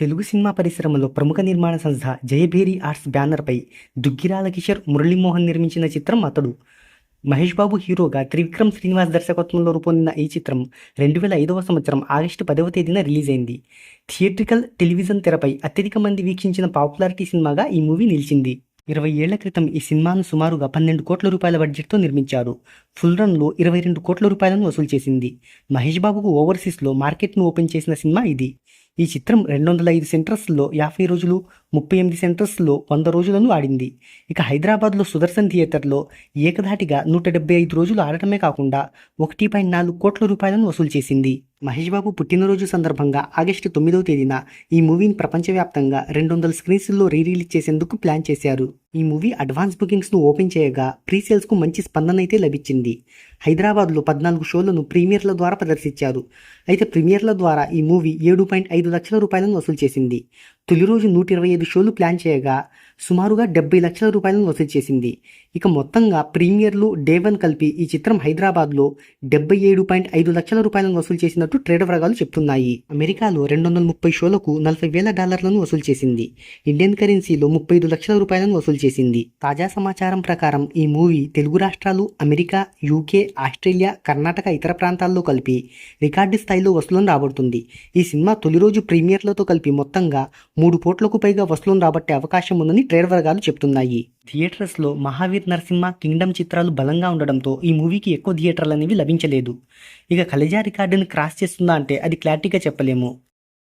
Telugu cinema పరిశ్రమలో ప్రముఖ నిర్మాణ సంస్థ జయభేరి ఆర్ట్స్ బ్యానర్పై దుగ్గిరాల కిషోర్, మురళీమోహన్ నిర్మించిన చిత్రం అతడు. మహేష్ బాబు హీరోగా త్రివిక్రమ్ శ్రీనివాస్ దర్శకత్వంలో రూపొందిన ఈ చిత్రం 2005వ సంవత్సరం ఆగస్టు 10వ తేదీన రిలీజ్ అయింది. థియేట్రికల్ టెలివిజన్ తెరపై అత్యధిక మంది వీక్షించిన పాపులారిటీ సినిమాగా ఈ మూవీ నిలిచింది. 20 ఏళ్ల క్రితం ఈ సినిమాను సుమారుగా 12 కోట్ల రూపాయల బడ్జెట్తో నిర్మించారు. ఫుల్ రన్లో 22 కోట్ల రూపాయలను వసూలు చేసింది. మహేష్ బాబుకు ఓవర్సీస్లో మార్కెట్ను ఓపెన్ చేసిన సినిమా ఇది. ఈ చిత్రం 205 సెంటర్స్లో 50 రోజులు, 38 సెంటర్స్లో 100 రోజులను ఆడింది. ఇక హైదరాబాద్లో సుదర్శన్ థియేటర్లో ఏకధాటిగా 175 రోజులు ఆడటమే కాకుండా 1.4 కోట్ల రూపాయలను వసూలు చేసింది. మహేష్ బాబు పుట్టినరోజు సందర్భంగా ఆగస్టు 9వ తేదీన ఈ మూవీని ప్రపంచవ్యాప్తంగా 200 స్క్రీన్స్లో రిలీజ్ చేసేందుకు ప్లాన్ చేశారు. ఈ మూవీ అడ్వాన్స్ బుకింగ్స్ను ఓపెన్ చేయగా ప్రీసేల్స్కు మంచి స్పందన అయితే లభించింది. హైదరాబాద్లో 14 షోలను ప్రీమియర్ల ద్వారా ప్రదర్శించారు. అయితే ప్రీమియర్ల ద్వారా ఈ మూవీ 7.5 లక్షల రూపాయలను వసూలు చేసింది. తొలి రోజు 125 షోలు ప్లాన్ చేయగా సుమారుగా 70 లక్షల రూపాయలను వసూలు చేసింది. ఇక మొత్తంగా ప్రీమియర్లు, డే 1 కలిపి ఈ చిత్రం హైదరాబాద్లో 77.5 లక్షల రూపాయలను వసూలు చేసినట్టు ట్రేడ్ వర్గాలు చెప్తున్నాయి. అమెరికాలో 230 షోలకు $40,000 వసూలు చేసింది. ఇండియన్ కరెన్సీలో 35 లక్షల రూపాయలను వసూలు చేసింది. తాజా సమాచారం ప్రకారం ఈ మూవీ తెలుగు రాష్ట్రాలు, అమెరికా, యూకే, ఆస్ట్రేలియా, కర్ణాటక ఇతర ప్రాంతాల్లో కలిపి రికార్డు స్థాయిలో వసూలను రాబడుతుంది. ఈ సినిమా తొలి రోజు ప్రీమియర్లతో కలిపి మొత్తంగా 3 కోట్లకు పైగా వసూలను రాబట్టే అవకాశం ఉందని ట్రేడ్ వర్గాలు చెప్తున్నాయి. థియేటర్స్లో మహావీర్ నరసింహ, కింగ్డమ్ చిత్రాలు బలంగా ఉండడంతో ఈ మూవీకి ఎక్కువ థియేటర్లు అనేవి లభించలేదు. ఇక కలేజా రికార్డును క్రాస్ చేస్తుందా అంటే అది క్లారిటీగా చెప్పలేము.